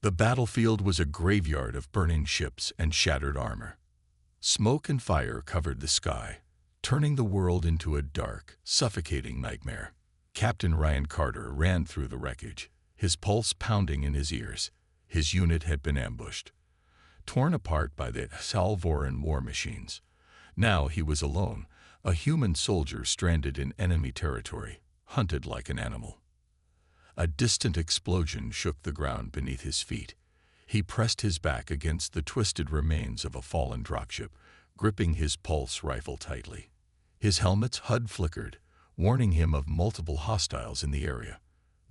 The battlefield was a graveyard of burning ships and shattered armor. Smoke and fire covered the sky, turning the world into a dark, suffocating nightmare. Captain Ryan Carter ran through the wreckage, his pulse pounding in his ears. His unit had been ambushed, torn apart by the Salvoran war machines. Now he was alone, a human soldier stranded in enemy territory, hunted like an animal. A distant explosion shook the ground beneath his feet. He pressed his back against the twisted remains of a fallen dropship, gripping his pulse rifle tightly. His helmet's HUD flickered, warning him of multiple hostiles in the area.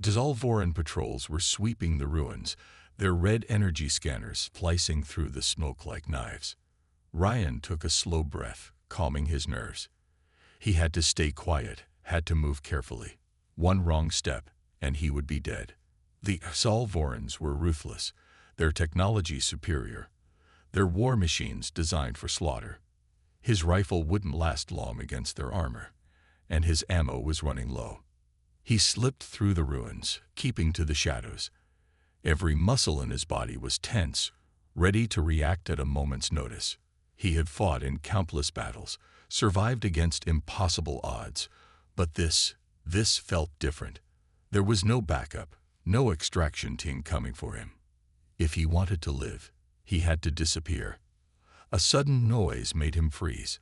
Salvoran patrols were sweeping the ruins, their red energy scanners slicing through the smoke like knives. Ryan took a slow breath, calming his nerves. He had to stay quiet, had to move carefully. One wrong step, and he would be dead. The Salvorans were ruthless, their technology superior, their war machines designed for slaughter. His rifle wouldn't last long against their armor, and his ammo was running low. He slipped through the ruins, keeping to the shadows. Every muscle in his body was tense, ready to react at a moment's notice. He had fought in countless battles, survived against impossible odds, but this felt different. There was no backup, no extraction team coming for him. If he wanted to live, he had to disappear. A sudden noise made him freeze,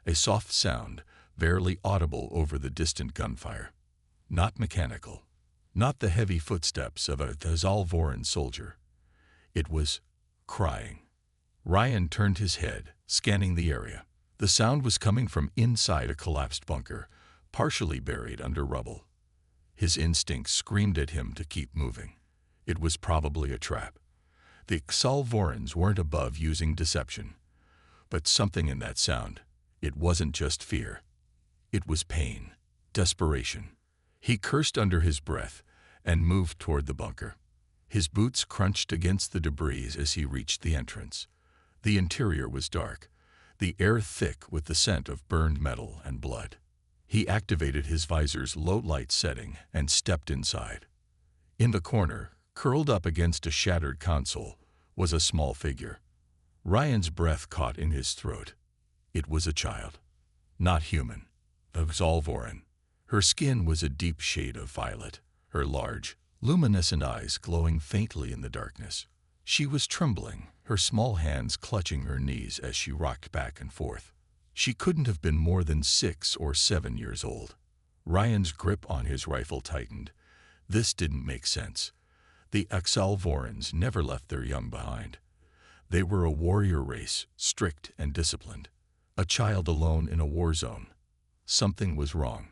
a soft sound, barely audible over the distant gunfire. Not mechanical, not the heavy footsteps of a Salvoran soldier. It was crying. Ryan turned his head, scanning the area. The sound was coming from inside a collapsed bunker, partially buried under rubble. His instincts screamed at him to keep moving. It was probably a trap. The Salvorans weren't above using deception. But something in that sound, it wasn't just fear. It was pain, desperation. He cursed under his breath and moved toward the bunker. His boots crunched against the debris as he reached the entrance. The interior was dark, the air thick with the scent of burned metal and blood. He activated his visor's low-light setting and stepped inside. In the corner, curled up against a shattered console, was a small figure. Ryan's breath caught in his throat. It was a child. Not human. A Salvoran. Her skin was a deep shade of violet, her large, luminescent eyes glowing faintly in the darkness. She was trembling, her small hands clutching her knees as she rocked back and forth. She couldn't have been more than 6 or 7 years old. Ryan's grip on his rifle tightened. This didn't make sense. The Salvorans never left their young behind. They were a warrior race, strict and disciplined. A child alone in a war zone. Something was wrong.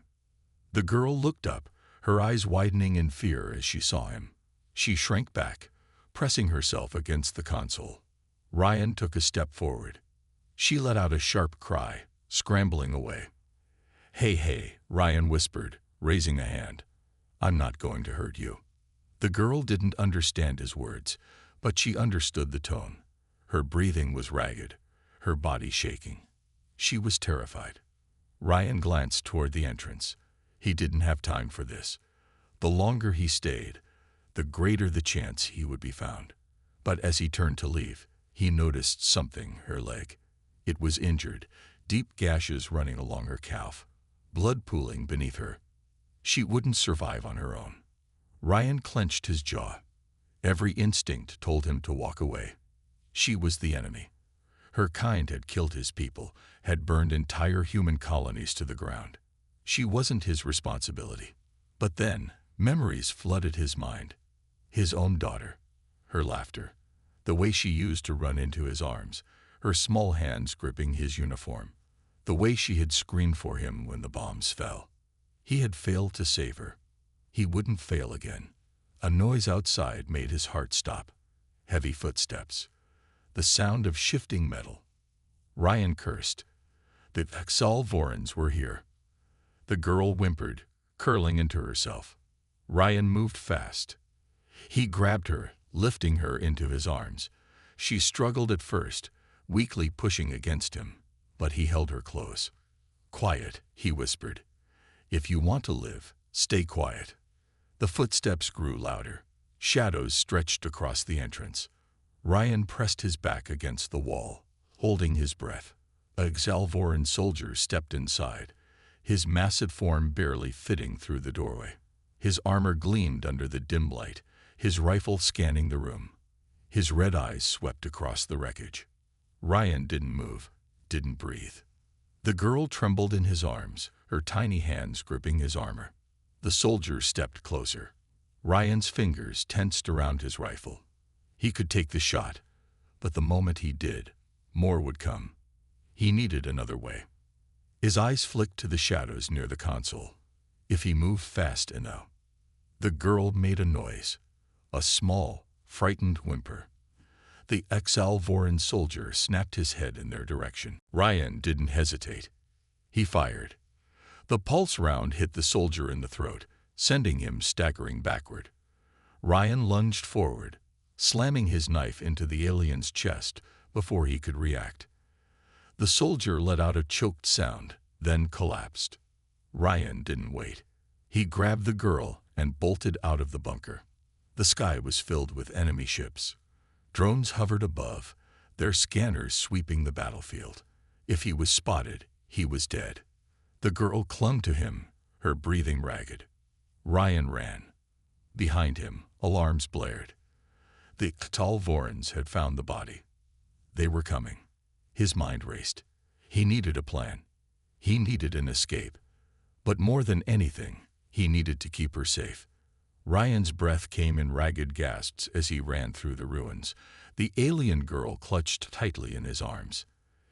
The girl looked up, her eyes widening in fear as she saw him. She shrank back, pressing herself against the console. Ryan took a step forward. She let out a sharp cry, scrambling away. Hey, Ryan whispered, raising a hand. I'm not going to hurt you. The girl didn't understand his words, but she understood the tone. Her breathing was ragged, her body shaking. She was terrified. Ryan glanced toward the entrance. He didn't have time for this. The longer he stayed, the greater the chance he would be found. But as he turned to leave, he noticed something, her leg. It was injured, deep gashes running along her calf, blood pooling beneath her. She wouldn't survive on her own. Ryan clenched his jaw. Every instinct told him to walk away. She was the enemy. Her kind had killed his people, had burned entire human colonies to the ground. She wasn't his responsibility. But then, memories flooded his mind. His own daughter, her laughter, the way she used to run into his arms, her small hands gripping his uniform, the way she had screamed for him when the bombs fell. He had failed to save her. He wouldn't fail again. A noise outside made his heart stop. Heavy footsteps. The sound of shifting metal. Ryan cursed. The Salvorans were here. The girl whimpered, curling into herself. Ryan moved fast. He grabbed her, lifting her into his arms. She struggled at first, weakly pushing against him, but he held her close. Quiet, he whispered. If you want to live, stay quiet. The footsteps grew louder. Shadows stretched across the entrance. Ryan pressed his back against the wall, holding his breath. A Xalvoran soldier stepped inside, his massive form barely fitting through the doorway. His armor gleamed under the dim light, his rifle scanning the room. His red eyes swept across the wreckage. Ryan didn't move, didn't breathe. The girl trembled in his arms, her tiny hands gripping his armor. The soldier stepped closer. Ryan's fingers tensed around his rifle. He could take the shot, but the moment he did, more would come. He needed another way. His eyes flicked to the shadows near the console. If he moved fast enough. The girl made a noise, a small, frightened whimper. The Xalvoran soldier snapped his head in their direction. Ryan didn't hesitate. He fired. The pulse round hit the soldier in the throat, sending him staggering backward. Ryan lunged forward, slamming his knife into the alien's chest before he could react. The soldier let out a choked sound, then collapsed. Ryan didn't wait. He grabbed the girl and bolted out of the bunker. The sky was filled with enemy ships. Drones hovered above, their scanners sweeping the battlefield. If he was spotted, he was dead. The girl clung to him, her breathing ragged. Ryan ran. Behind him, alarms blared. The Xalvorans had found the body. They were coming. His mind raced. He needed a plan. He needed an escape. But more than anything, he needed to keep her safe. Ryan's breath came in ragged gasps as he ran through the ruins. The alien girl clutched tightly in his arms.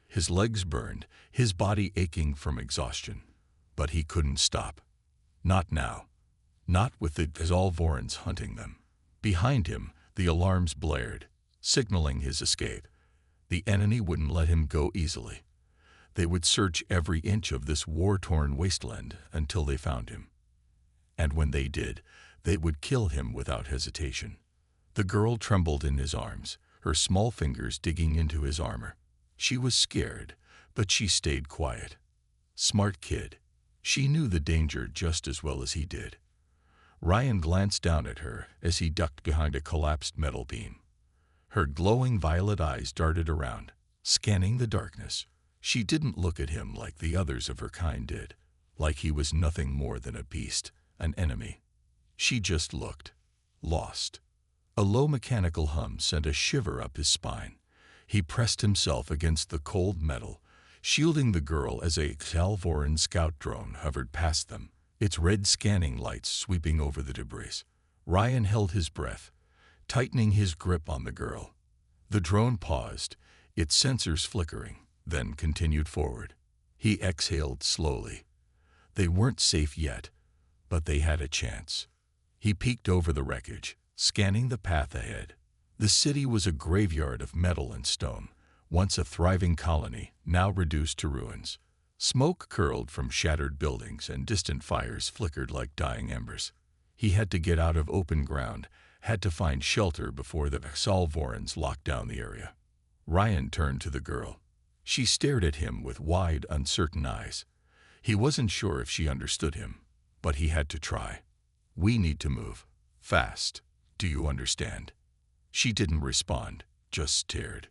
His legs burned, his body aching from exhaustion. But he couldn't stop. Not now. Not with the Xalvorans hunting them. Behind him, the alarms blared, signaling his escape. The enemy wouldn't let him go easily. They would search every inch of this war-torn wasteland until they found him. And when they did, they would kill him without hesitation. The girl trembled in his arms, her small fingers digging into his armor. She was scared, but she stayed quiet. Smart kid. She knew the danger just as well as he did. Ryan glanced down at her as he ducked behind a collapsed metal beam. Her glowing violet eyes darted around, scanning the darkness. She didn't look at him like the others of her kind did, like he was nothing more than a beast, an enemy. She just looked, lost. A low mechanical hum sent a shiver up his spine. He pressed himself against the cold metal, shielding the girl as a Xalvoran scout drone hovered past them, its red scanning lights sweeping over the debris. Ryan held his breath, tightening his grip on the girl. The drone paused, its sensors flickering, then continued forward. He exhaled slowly. They weren't safe yet, but they had a chance. He peeked over the wreckage, scanning the path ahead. The city was a graveyard of metal and stone, once a thriving colony, now reduced to ruins. Smoke curled from shattered buildings and distant fires flickered like dying embers. He had to get out of open ground, had to find shelter before the Xalvorans locked down the area. Ryan turned to the girl. She stared at him with wide, uncertain eyes. He wasn't sure if she understood him, but he had to try. "We need to move. Fast. Do you understand?" She didn't respond, just stared.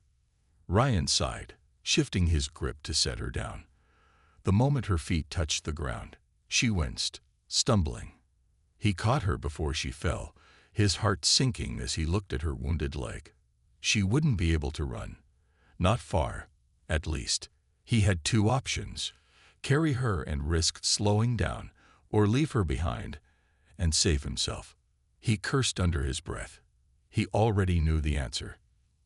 Ryan sighed, shifting his grip to set her down. The moment her feet touched the ground, she winced, stumbling. He caught her before she fell, his heart sinking as he looked at her wounded leg. She wouldn't be able to run. Not far, at least. He had two options: carry her and risk slowing down, or leave her behind and save himself. He cursed under his breath. He already knew the answer.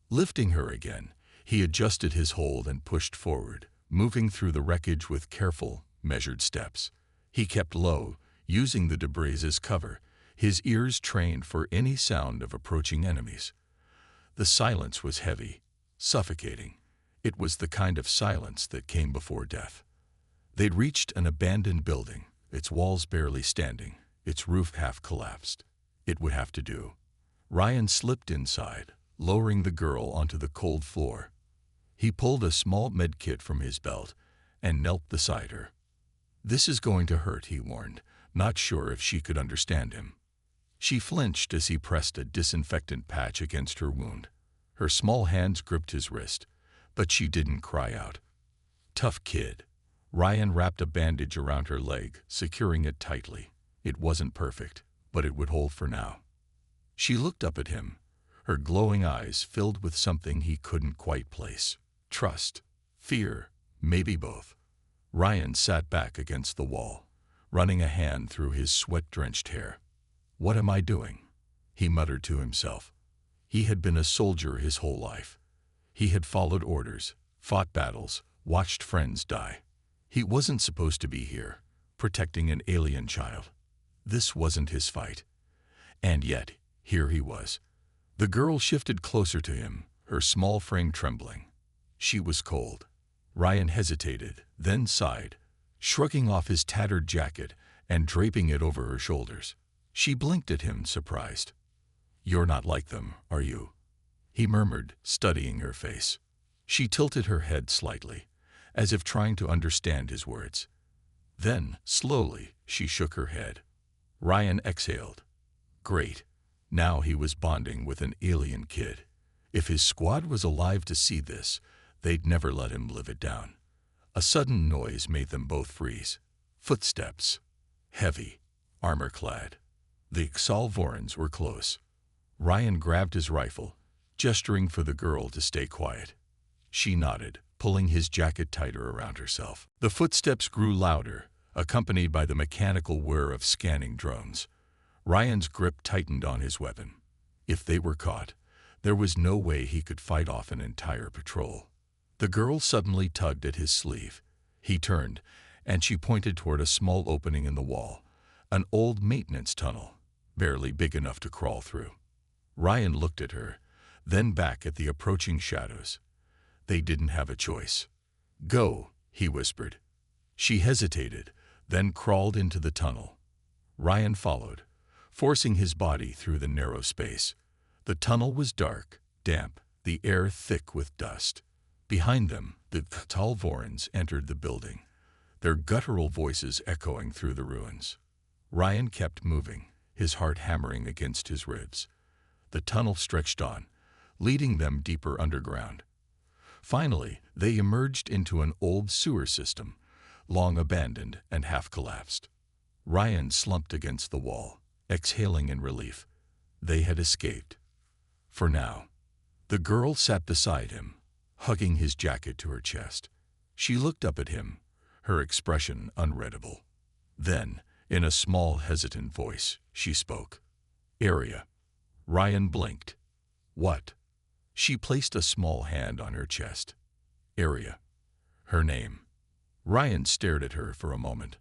Lifting her again, he adjusted his hold and pushed forward, moving through the wreckage with careful, measured steps. He kept low, using the debris as cover, his ears trained for any sound of approaching enemies. The silence was heavy, suffocating. It was the kind of silence that came before death. They'd reached an abandoned building, its walls barely standing, its roof half collapsed. It would have to do. Ryan slipped inside, lowering the girl onto the cold floor. He pulled a small medkit from his belt and knelt beside her. "This is going to hurt," he warned, not sure if she could understand him. She flinched as he pressed a disinfectant patch against her wound. Her small hands gripped his wrist, but she didn't cry out. Tough kid. Ryan wrapped a bandage around her leg, securing it tightly. It wasn't perfect, but it would hold for now. She looked up at him, her glowing eyes filled with something he couldn't quite place. Trust, fear, maybe both. Ryan sat back against the wall, running a hand through his sweat-drenched hair. What am I doing? He muttered to himself. He had been a soldier his whole life. He had followed orders, fought battles, watched friends die. He wasn't supposed to be here, protecting an alien child. This wasn't his fight. And yet, here he was. The girl shifted closer to him, her small frame trembling. She was cold. Ryan hesitated, then sighed, shrugging off his tattered jacket and draping it over her shoulders. She blinked at him, surprised. You're not like them, are you? He murmured, studying her face. She tilted her head slightly, as if trying to understand his words. Then, slowly, she shook her head. Ryan exhaled. Great. Now he was bonding with an alien kid. If his squad was alive to see this, they'd never let him live it down. A sudden noise made them both freeze. Footsteps. Heavy. Armor-clad. The Xalvorans were close. Ryan grabbed his rifle, gesturing for the girl to stay quiet. She nodded, pulling his jacket tighter around herself. The footsteps grew louder, accompanied by the mechanical whir of scanning drones. Ryan's grip tightened on his weapon. If they were caught, there was no way he could fight off an entire patrol. The girl suddenly tugged at his sleeve. He turned, and she pointed toward a small opening in the wall, an old maintenance tunnel, barely big enough to crawl through. Ryan looked at her, then back at the approaching shadows. They didn't have a choice. Go, he whispered. She hesitated, then crawled into the tunnel. Ryan followed, forcing his body through the narrow space. The tunnel was dark, damp, the air thick with dust. Behind them, the Xalvorans entered the building, their guttural voices echoing through the ruins. Ryan kept moving, his heart hammering against his ribs. The tunnel stretched on, leading them deeper underground. Finally, they emerged into an old sewer system, long abandoned and half-collapsed. Ryan slumped against the wall, exhaling in relief. They had escaped. For now. The girl sat beside him, hugging his jacket to her chest. She looked up at him, her expression unreadable. Then, in a small, hesitant voice, she spoke. Area. Ryan blinked. What? She placed a small hand on her chest. Area. Her name. Ryan stared at her for a moment,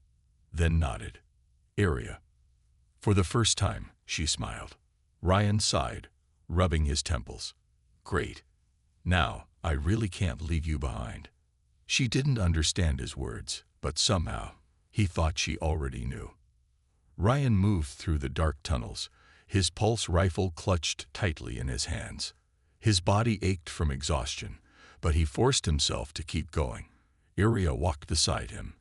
then nodded. Area. For the first time, she smiled. Ryan sighed, rubbing his temples. Great. Now, I really can't leave you behind. She didn't understand his words, but somehow, he thought she already knew. Ryan moved through the dark tunnels, his pulse rifle clutched tightly in his hands. His body ached from exhaustion, but he forced himself to keep going. Iria walked beside him,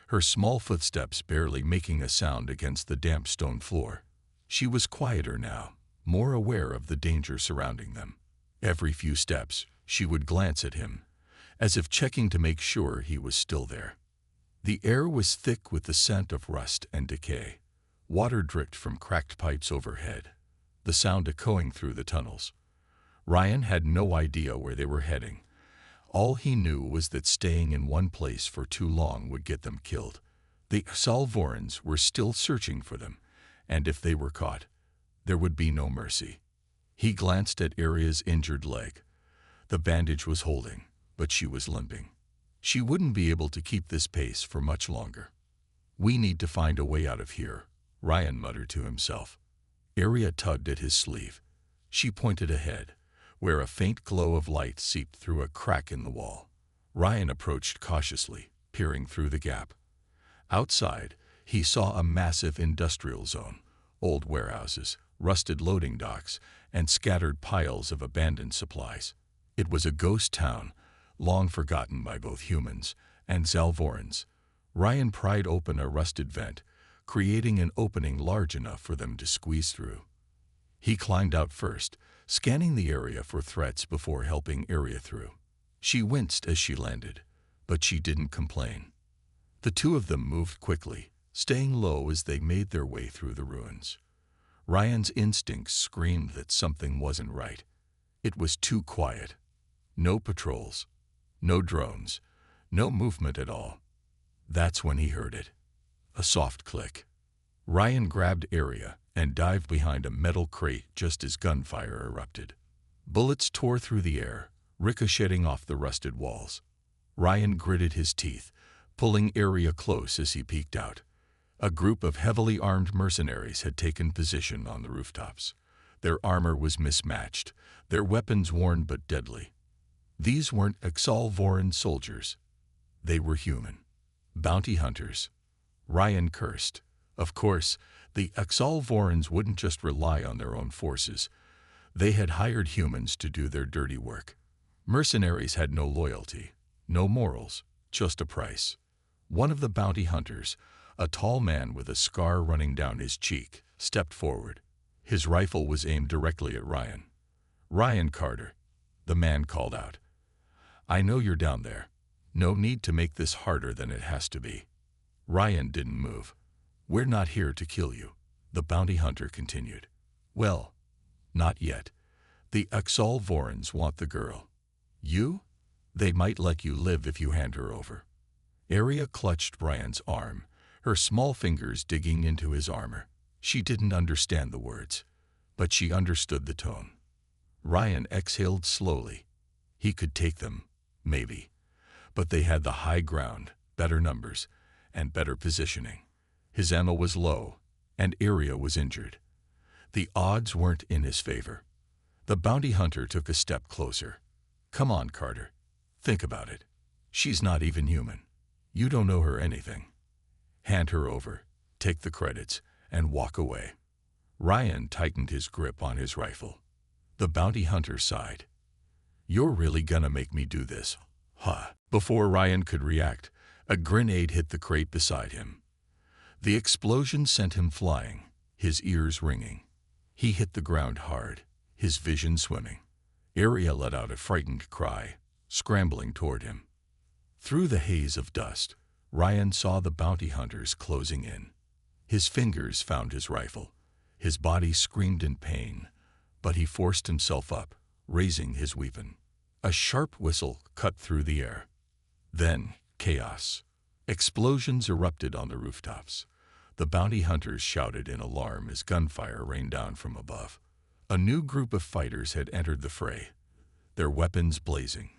her small footsteps barely making a sound against the damp stone floor. She was quieter now, more aware of the danger surrounding them. Every few steps, she would glance at him, as if checking to make sure he was still there. The air was thick with the scent of rust and decay. Water dripped from cracked pipes overhead, the sound echoing through the tunnels. Ryan had no idea where they were heading. All he knew was that staying in one place for too long would get them killed. The Xalvorans were still searching for them, and if they were caught, there would be no mercy. He glanced at Iria's injured leg. The bandage was holding, but she was limping. She wouldn't be able to keep this pace for much longer. We need to find a way out of here, Ryan muttered to himself. Iria tugged at his sleeve. She pointed ahead, where a faint glow of light seeped through a crack in the wall. Ryan approached cautiously, peering through the gap. Outside, he saw a massive industrial zone, old warehouses, rusted loading docks, and scattered piles of abandoned supplies. It was a ghost town, long forgotten by both humans and Xalvorans. Ryan pried open a rusted vent, creating an opening large enough for them to squeeze through. He climbed out first, scanning the area for threats before helping Area through. She winced as she landed, but she didn't complain. The two of them moved quickly, staying low as they made their way through the ruins. Ryan's instincts screamed that something wasn't right. It was too quiet. No patrols, no drones, no movement at all. That's when he heard it. A soft click. Ryan grabbed Area and dived behind a metal crate just as gunfire erupted. Bullets tore through the air, ricocheting off the rusted walls. Ryan gritted his teeth, pulling Area close as he peeked out. A group of heavily armed mercenaries had taken position on the rooftops. Their armor was mismatched, their weapons worn but deadly. These weren't HFY soldiers. They were human. Bounty hunters. Ryan cursed. Of course, the HFYs wouldn't just rely on their own forces. They had hired humans to do their dirty work. Mercenaries had no loyalty, no morals, just a price. One of the bounty hunters, a tall man with a scar running down his cheek, stepped forward. His rifle was aimed directly at Ryan. "Ryan Carter," the man called out. "I know you're down there. No need to make this harder than it has to be." Ryan didn't move. "We're not here to kill you," the bounty hunter continued. "Well, not yet. The HFYs want the girl. You? They might let you live if you hand her over." Area clutched Ryan's arm, her small fingers digging into his armor. She didn't understand the words, but she understood the tone. Ryan exhaled slowly. He could take them, maybe. But they had the high ground, better numbers, and better positioning. His ammo was low, and Area was injured. The odds weren't in his favor. The bounty hunter took a step closer. "Come on, Carter. Think about it. She's not even human. You don't know her anything. Hand her over, take the credits, and walk away." Ryan tightened his grip on his rifle. The bounty hunter sighed. "You're really gonna make me do this, huh?" Before Ryan could react, a grenade hit the crate beside him. The explosion sent him flying, his ears ringing. He hit the ground hard, his vision swimming. Area let out a frightened cry, scrambling toward him. Through the haze of dust, Ryan saw the bounty hunters closing in. His fingers found his rifle. His body screamed in pain, but he forced himself up, raising his weapon. A sharp whistle cut through the air. Then, chaos. Explosions erupted on the rooftops. The bounty hunters shouted in alarm as gunfire rained down from above. A new group of fighters had entered the fray, their weapons blazing.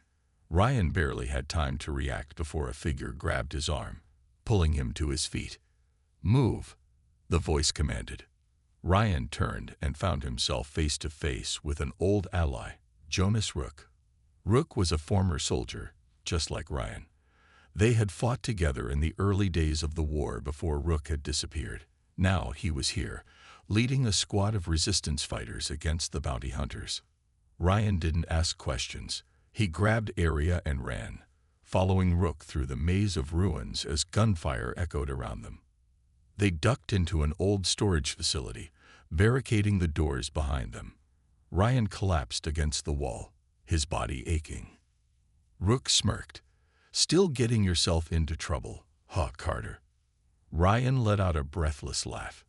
Ryan barely had time to react before a figure grabbed his arm, pulling him to his feet. "Move," the voice commanded. Ryan turned and found himself face to face with an old ally, Jonas Rook. Rook was a former soldier, just like Ryan. They had fought together in the early days of the war before Rook had disappeared. Now he was here, leading a squad of resistance fighters against the bounty hunters. Ryan didn't ask questions. He grabbed Area and ran, following Rook through the maze of ruins as gunfire echoed around them. They ducked into an old storage facility, barricading the doors behind them. Ryan collapsed against the wall, his body aching. Rook smirked. "Still getting yourself into trouble, huh, Carter?" Ryan let out a breathless laugh.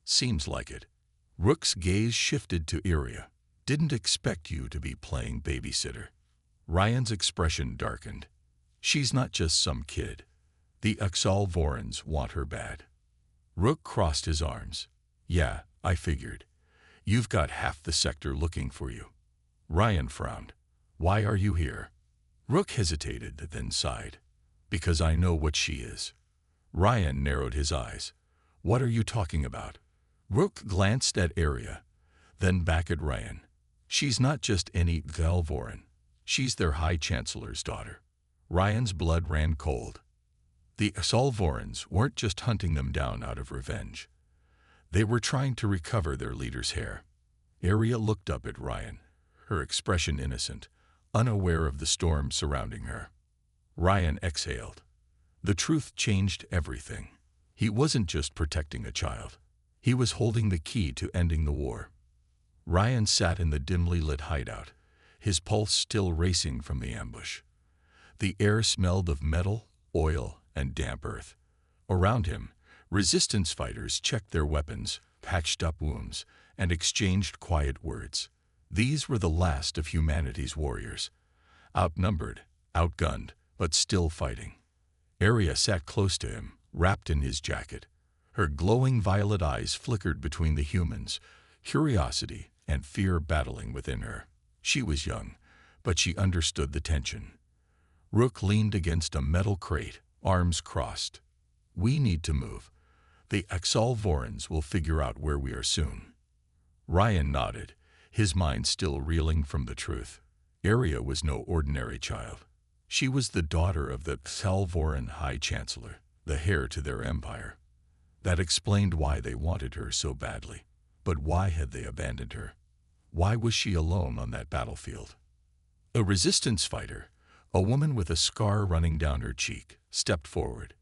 "Seems like it." Rook's gaze shifted to Area. "Didn't expect you to be playing babysitter." Ryan's expression darkened. "She's not just some kid. The HFYs want her bad." Rook crossed his arms. "Yeah, I figured. You've got half the sector looking for you." Ryan frowned. "Why are you here?" Rook hesitated, then sighed. "Because I know what she is." Ryan narrowed his eyes. "What are you talking about?" Rook glanced at Area, then back at Ryan. "She's not just any HFY. She's their High Chancellor's daughter." Ryan's blood ran cold. The HFYs weren't just hunting them down out of revenge. They were trying to recover their leader's hair. Area looked up at Ryan, her expression innocent, unaware of the storm surrounding her. Ryan exhaled. The truth changed everything. He wasn't just protecting a child. He was holding the key to ending the war. Ryan sat in the dimly lit hideout, his pulse still racing from the ambush. The air smelled of metal, oil, and damp earth. Around him, resistance fighters checked their weapons, patched up wounds, and exchanged quiet words. These were the last of humanity's warriors. Outnumbered, outgunned, but still fighting. Arya sat close to him, wrapped in his jacket. Her glowing violet eyes flickered between the humans, curiosity and fear battling within her. She was young, but she understood the tension. Rook leaned against a metal crate, arms crossed. "We need to move. The Exalvorans will figure out where we are soon." Ryan nodded, his mind still reeling from the truth. Arya was no ordinary child. She was the daughter of the Exalvoran High Chancellor, the heir to their empire. That explained why they wanted her so badly. But why had they abandoned her? Why was she alone on that battlefield? A resistance fighter, a woman with a scar running down her cheek, stepped forward.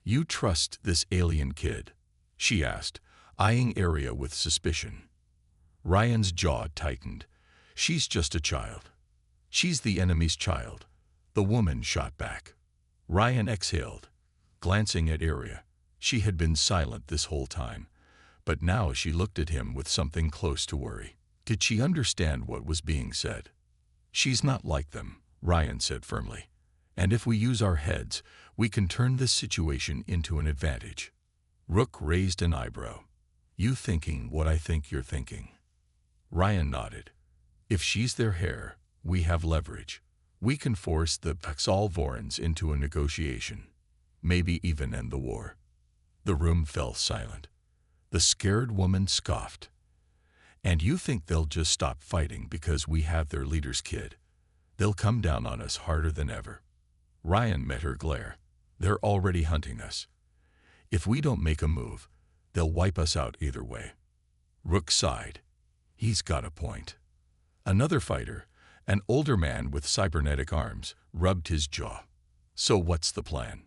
"You trust this alien kid?" she asked, eyeing Arya with suspicion. Ryan's jaw tightened. "She's just a child." "She's the enemy's child," the woman shot back. Ryan exhaled, glancing at Arya. She had been silent this whole time, but now she looked at him with something close to worry. Did she understand what was being said? "She's not like them," Ryan said firmly. "And if we use our heads, we can turn this situation into an advantage." Rook raised an eyebrow. "You thinking what I think you're thinking?" Ryan nodded. "If she's their heir, we have leverage. We can force the Exalvorans into a negotiation, maybe even end the war." The room fell silent. The scared woman scoffed. "And you think they'll just stop fighting because we have their leader's kid? They'll come down on us harder than ever." Ryan met her glare. "They're already hunting us. If we don't make a move, they'll wipe us out either way." Rook sighed. He's got a point. Another fighter, an older man with cybernetic arms, rubbed his jaw. "So what's the plan?"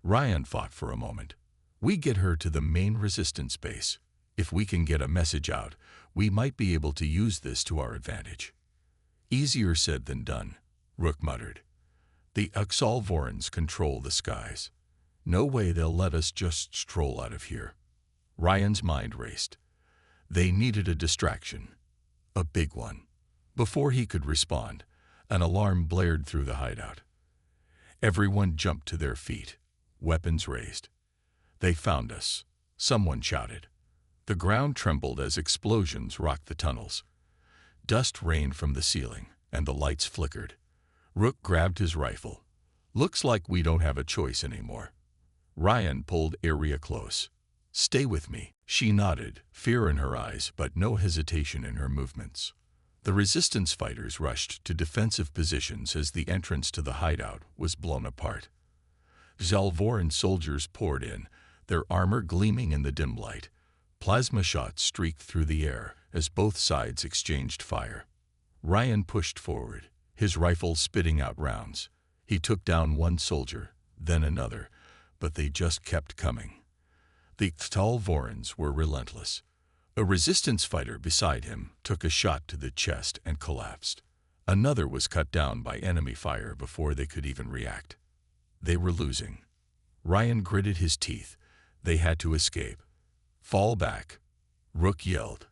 Ryan thought for a moment. "We get her to the main resistance base. If we can get a message out, we might be able to use this to our advantage." "Easier said than done," Rook muttered. "The Exalvorans control the skies. No way they'll let us just stroll out of here." Ryan's mind raced. They needed a distraction. A big one. Before he could respond, an alarm blared through the hideout. Everyone jumped to their feet, weapons raised. "They found us," someone shouted. The ground trembled as explosions rocked the tunnels. Dust rained from the ceiling, and the lights flickered. Rook grabbed his rifle. "Looks like we don't have a choice anymore." Ryan pulled Arya close. "Stay with me." She nodded, fear in her eyes but no hesitation in her movements. The resistance fighters rushed to defensive positions as the entrance to the hideout was blown apart. Exalvoran soldiers poured in, their armor gleaming in the dim light. Plasma shots streaked through the air as both sides exchanged fire. Ryan pushed forward, his rifle spitting out rounds. He took down one soldier, then another, but they just kept coming. The Exalvorans were relentless. A resistance fighter beside him took a shot to the chest and collapsed. Another was cut down by enemy fire before they could even react. They were losing. Ryan gritted his teeth. They had to escape. "Fall back," Rook yelled.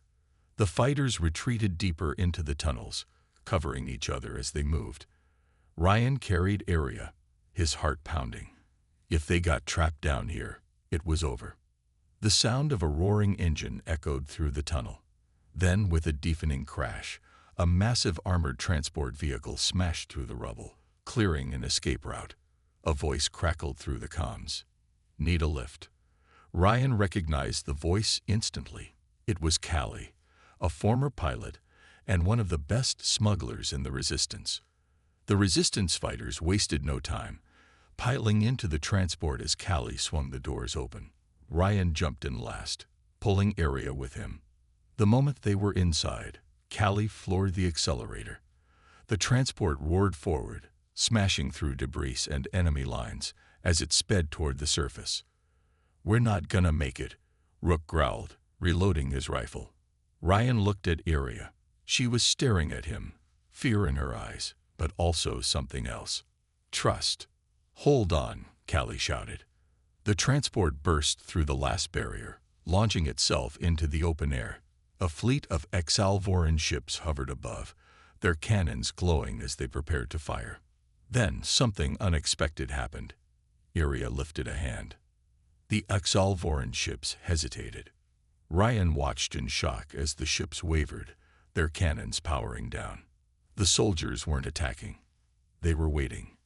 The fighters retreated deeper into the tunnels, covering each other as they moved. Ryan carried Arya, his heart pounding. If they got trapped down here, it was over. The sound of a roaring engine echoed through the tunnel. Then, with a deafening crash, a massive armored transport vehicle smashed through the rubble, clearing an escape route. A voice crackled through the comms. "Need a lift." Ryan recognized the voice instantly. It was Callie, a former pilot and one of the best smugglers in the Resistance. The Resistance fighters wasted no time, piling into the transport as Callie swung the doors open. Ryan jumped in last, pulling Arya with him. The moment they were inside, Callie floored the accelerator. The transport roared forward, smashing through debris and enemy lines as it sped toward the surface. "We're not gonna make it," Rook growled, reloading his rifle. Ryan looked at Iria. She was staring at him, fear in her eyes, but also something else. Trust. Hold on, Callie shouted. The transport burst through the last barrier, launching itself into the open air. A fleet of Exalvoran ships hovered above, their cannons glowing as they prepared to fire. Then something unexpected happened. Iria lifted a hand. The Exalvoran ships hesitated. Ryan watched in shock as the ships wavered, their cannons powering down. The soldiers weren't attacking. They were waiting.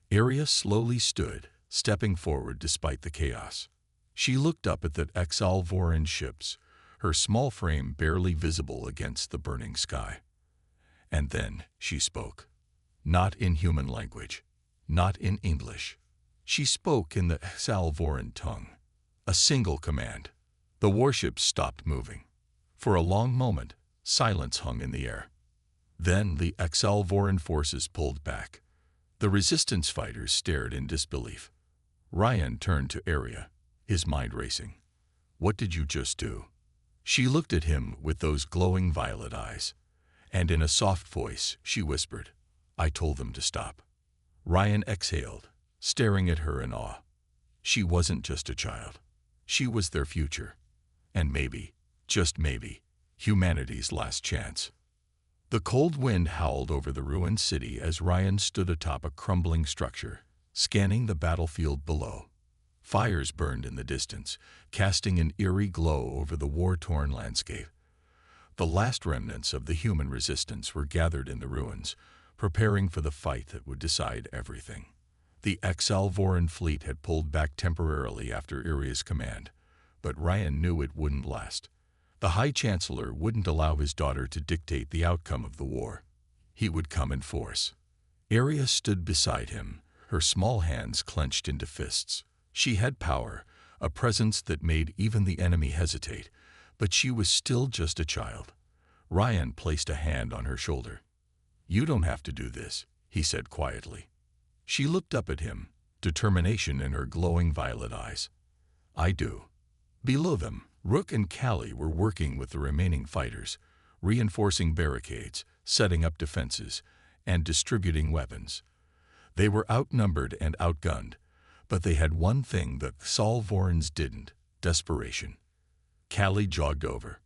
Iria slowly stood, stepping forward despite the chaos. She looked up at the Exalvoran ships, her small frame barely visible against the burning sky. And then she spoke. Not in human language, not in English. She spoke in the Exalvoran tongue. A single command. The warships stopped moving. For a long moment, silence hung in the air. Then the Exalvoran forces pulled back. The resistance fighters stared in disbelief. Ryan turned to Iria, his mind racing. What did you just do? She looked at him with those glowing violet eyes, and in a soft voice she whispered, I told them to stop. Ryan exhaled, staring at her in awe. She wasn't just a child. She was their future. And maybe, just maybe, humanity's last chance. The cold wind howled over the ruined city as Ryan stood atop a crumbling structure, scanning the battlefield below. Fires burned in the distance, casting an eerie glow over the war-torn landscape. The last remnants of the human resistance were gathered in the ruins, preparing for the fight that would decide everything. The Exalvoran fleet had pulled back temporarily after Iria's command, but Ryan knew it wouldn't last. The High Chancellor wouldn't allow his daughter to dictate the outcome of the war. He would come in force. Iria stood beside him, her small hands clenched into fists. She had power, a presence that made even the enemy hesitate, but she was still just a child. Ryan placed a hand on her shoulder. You don't have to do this, he said quietly. She looked up at him, determination in her glowing violet eyes. I do. Below them, Rook and Callie were working with the remaining fighters, reinforcing barricades, setting up defenses, and distributing weapons. They were outnumbered and outgunned, but they had one thing the Exalvorans didn't: desperation. Callie jogged over.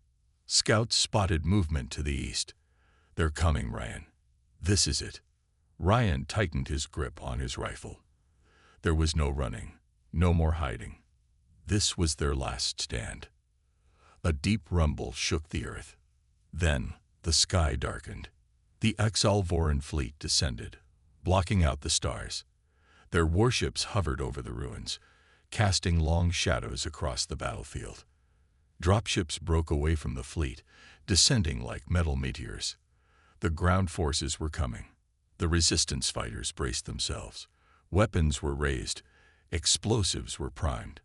Scouts spotted movement to the east. They're coming, Ryan. This is it. Ryan tightened his grip on his rifle. There was no running, no more hiding. This was their last stand. A deep rumble shook the earth. Then the sky darkened. The Exalvoran fleet descended, blocking out the stars. Their warships hovered over the ruins, casting long shadows across the battlefield. Dropships broke away from the fleet, descending like metal meteors. The ground forces were coming. The resistance fighters braced themselves. Weapons were raised. Explosives were primed.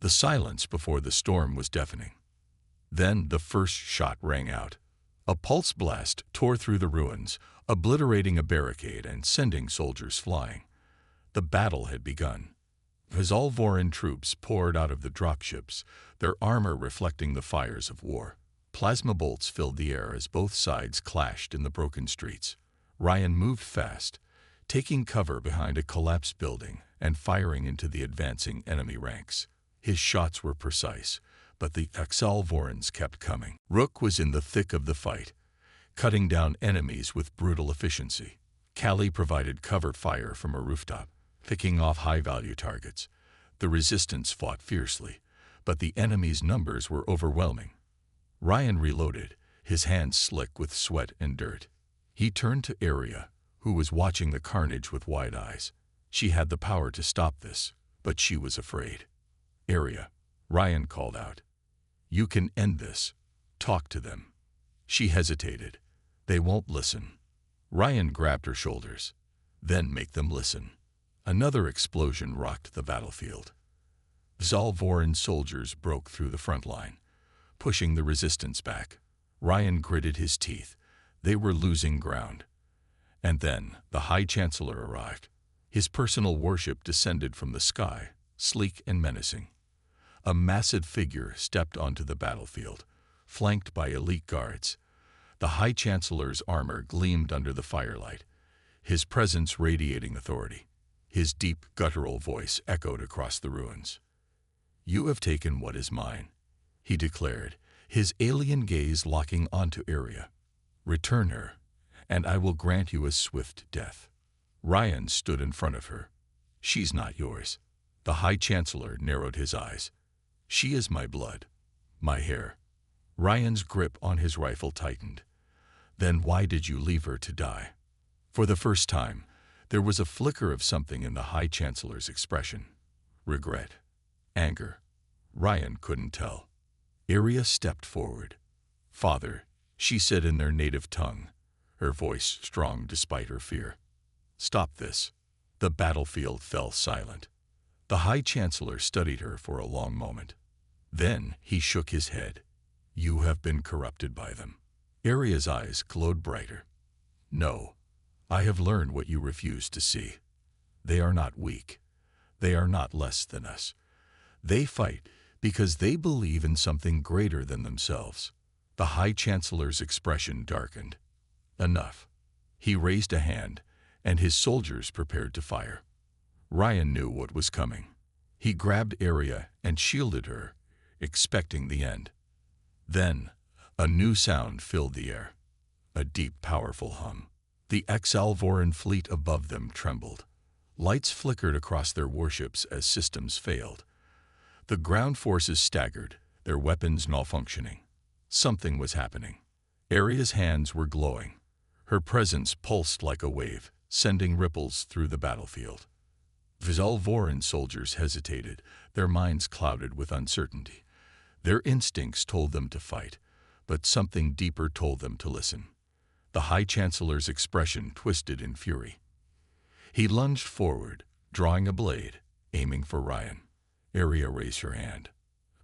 The silence before the storm was deafening. Then the first shot rang out. A pulse blast tore through the ruins, obliterating a barricade and sending soldiers flying. The battle had begun. Exalvoran troops poured out of the dropships, their armor reflecting the fires of war. Plasma bolts filled the air as both sides clashed in the broken streets. Ryan moved fast, taking cover behind a collapsed building and firing into the advancing enemy ranks. His shots were precise, but the Exalvorans kept coming. Rook was in the thick of the fight, cutting down enemies with brutal efficiency. Callie provided cover fire from a rooftop, picking off high-value targets. The resistance fought fiercely, but the enemy's numbers were overwhelming. Ryan reloaded, his hands slick with sweat and dirt. He turned to Iria, who was watching the carnage with wide eyes. She had the power to stop this, but she was afraid. Iria, Ryan called out. You can end this. Talk to them. She hesitated. They won't listen. Ryan grabbed her shoulders. Then make them listen. Another explosion rocked the battlefield. Exalvoran soldiers broke through the front line, pushing the resistance back. Ryan gritted his teeth. They were losing ground. And then the High Chancellor arrived. His personal warship descended from the sky, sleek and menacing. A massive figure stepped onto the battlefield, flanked by elite guards. The High Chancellor's armor gleamed under the firelight, his presence radiating authority. His deep, guttural voice echoed across the ruins. "You have taken what is mine," he declared, his alien gaze locking onto Aria. "Return her, and I will grant you a swift death." Ryan stood in front of her. "She's not yours." The High Chancellor narrowed his eyes. "She is my blood, my hair." Ryan's grip on his rifle tightened. "Then why did you leave her to die?" For the first time, there was a flicker of something in the High Chancellor's expression. Regret. Anger. Ryan couldn't tell. Aria stepped forward. "Father," she said in their native tongue, her voice strong despite her fear. "Stop this." The battlefield fell silent. The High Chancellor studied her for a long moment. Then he shook his head. "You have been corrupted by them." Aria's eyes glowed brighter. "No, I have learned what you refuse to see. They are not weak. They are not less than us. They fight because they believe in something greater than themselves." The High Chancellor's expression darkened. "Enough." He raised a hand, and his soldiers prepared to fire. Ryan knew what was coming. He grabbed Aria and shielded her, expecting the end. Then, a new sound filled the air. A deep, powerful hum. The Exalvoran fleet above them trembled. Lights flickered across their warships as systems failed. The ground forces staggered, their weapons malfunctioning. Something was happening. Aria's hands were glowing. Her presence pulsed like a wave, sending ripples through the battlefield. Exalvoran soldiers hesitated, their minds clouded with uncertainty. Their instincts told them to fight, but something deeper told them to listen. The High Chancellor's expression twisted in fury. He lunged forward, drawing a blade, aiming for Ryan. Aria raised her hand.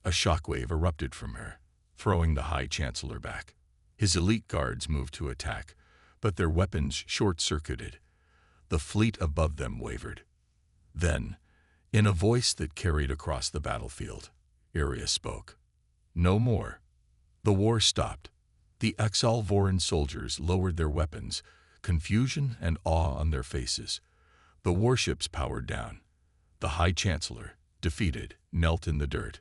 A shockwave erupted from her, throwing the High Chancellor back. His elite guards moved to attack, but their weapons short-circuited. The fleet above them wavered. Then, in a voice that carried across the battlefield, Aria spoke. "No more." The war stopped. The Exalvoran soldiers lowered their weapons, confusion and awe on their faces. The warships powered down. The High Chancellor, defeated, knelt in the dirt.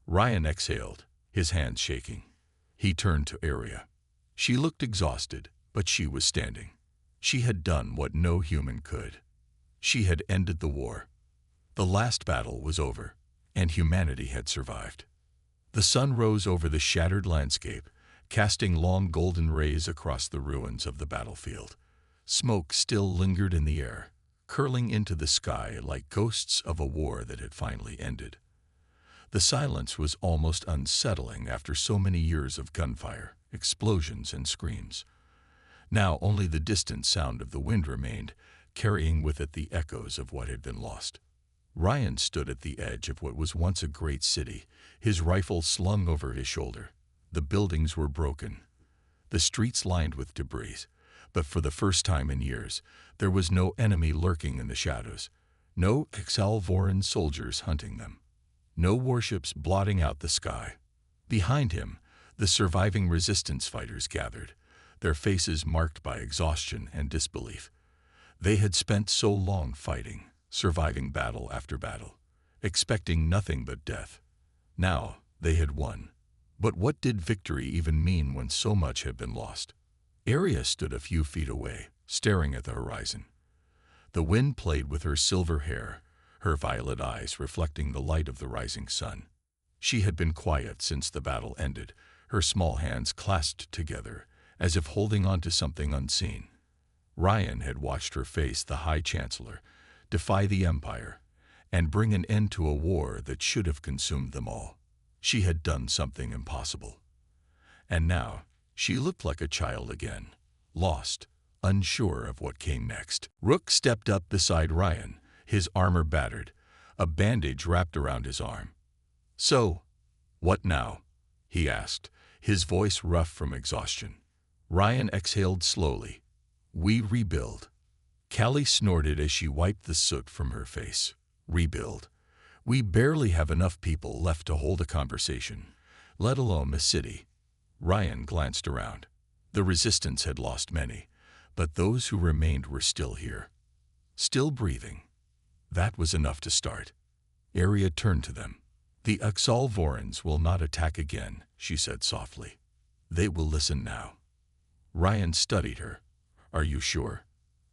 Ryan exhaled, his hands shaking. He turned to Aria. She looked exhausted, but she was standing. She had done what no human could. She had ended the war. The last battle was over, and humanity had survived. The sun rose over the shattered landscape, casting long golden rays across the ruins of the battlefield. Smoke still lingered in the air, curling into the sky like ghosts of a war that had finally ended. The silence was almost unsettling after so many years of gunfire, explosions, and screams. Now only the distant sound of the wind remained, carrying with it the echoes of what had been lost. Ryan stood at the edge of what was once a great city, his rifle slung over his shoulder. The buildings were broken, the streets lined with debris, but for the first time in years, there was no enemy lurking in the shadows, no Exalvoran soldiers hunting them, no warships blotting out the sky. Behind him, the surviving resistance fighters gathered, their faces marked by exhaustion and disbelief. They had spent so long fighting, surviving battle after battle, expecting nothing but death. Now they had won. But what did victory even mean when so much had been lost? Aria stood a few feet away, staring at the horizon. The wind played with her silver hair, her violet eyes reflecting the light of the rising sun. She had been quiet since the battle ended, her small hands clasped together, as if holding on to something unseen. Ryan had watched her face the High Chancellor, defy the Empire, and bring an end to a war that should have consumed them all. She had done something impossible. And now, she looked like a child again, lost, unsure of what came next. Rook stepped up beside Ryan, his armor battered, a bandage wrapped around his arm. "So, what now?" he asked, his voice rough from exhaustion. Ryan exhaled slowly. "We rebuild." Callie snorted as she wiped the soot from her face. "Rebuild? We barely have enough people left to hold a conversation, let alone a city." Ryan glanced around. The resistance had lost many, but those who remained were still here, still breathing. That was enough to start. Arya turned to them. "The Uxal-Vorans will not attack again," she said softly. "They will listen now." Ryan studied her. "Are you sure?"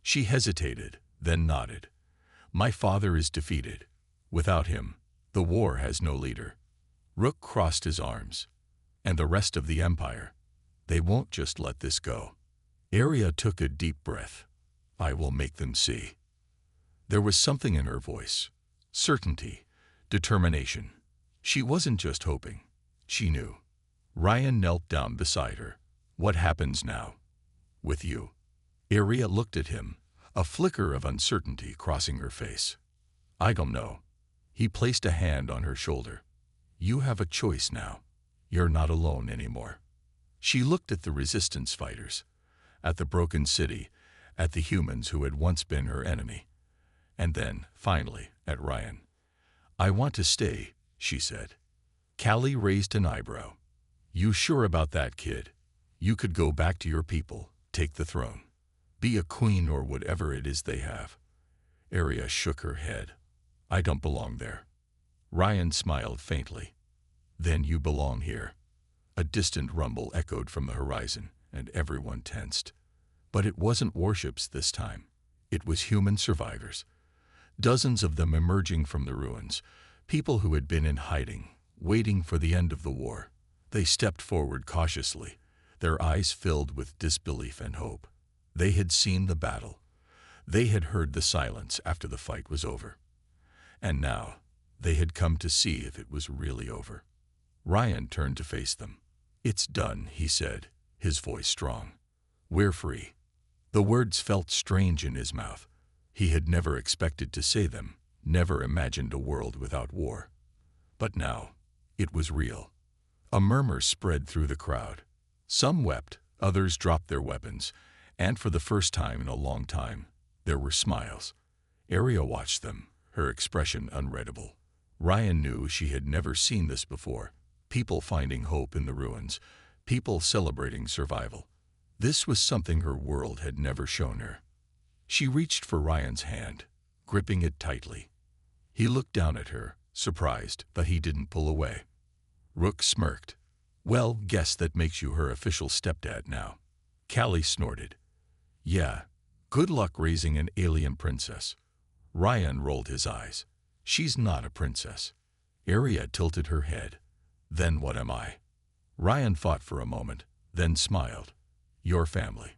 She hesitated, then nodded. "My father is defeated. Without him, the war has no leader." Rook crossed his arms. "And the rest of the Empire? They won't just let this go." Arya took a deep breath. "I will make them see." There was something in her voice. Certainty. Determination. She wasn't just hoping. She knew. Ryan knelt down beside her. "What happens now? With you?" Arya looked at him, a flicker of uncertainty crossing her face. "I don't know." He placed a hand on her shoulder. "You have a choice now. You're not alone anymore." She looked at the resistance fighters, at the broken city, at the humans who had once been her enemy, and then, finally, at Ryan. "I want to stay," she said. Callie raised an eyebrow. "You sure about that, kid? You could go back to your people, take the throne, be a queen or whatever it is they have." Arya shook her head. "I don't belong there." Ryan smiled faintly. "Then you belong here." A distant rumble echoed from the horizon, and everyone tensed. But it wasn't warships this time. It was human survivors. Dozens of them emerging from the ruins, people who had been in hiding, waiting for the end of the war. They stepped forward cautiously, their eyes filled with disbelief and hope. They had seen the battle. They had heard the silence after the fight was over. And now, they had come to see if it was really over. Ryan turned to face them. "It's done," he said, his voice strong. "We're free." The words felt strange in his mouth. He had never expected to say them, never imagined a world without war. But now, it was real. A murmur spread through the crowd. Some wept, others dropped their weapons, and for the first time in a long time, there were smiles. Arya watched them, her expression unreadable. Ryan knew she had never seen this before. People finding hope in the ruins, people celebrating survival. This was something her world had never shown her. She reached for Ryan's hand, gripping it tightly. He looked down at her, surprised, but he didn't pull away. Rook smirked. "Well, guess that makes you her official stepdad now." Callie snorted. "Yeah, good luck raising an alien princess." Ryan rolled his eyes. "She's not a princess." Arya tilted her head. "Then what am I?" Ryan thought for a moment, then smiled. "Your family."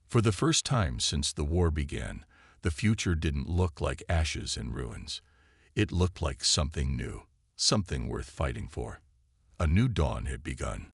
For the first time since the war began, the future didn't look like ashes and ruins. It looked like something new, something worth fighting for. A new dawn had begun.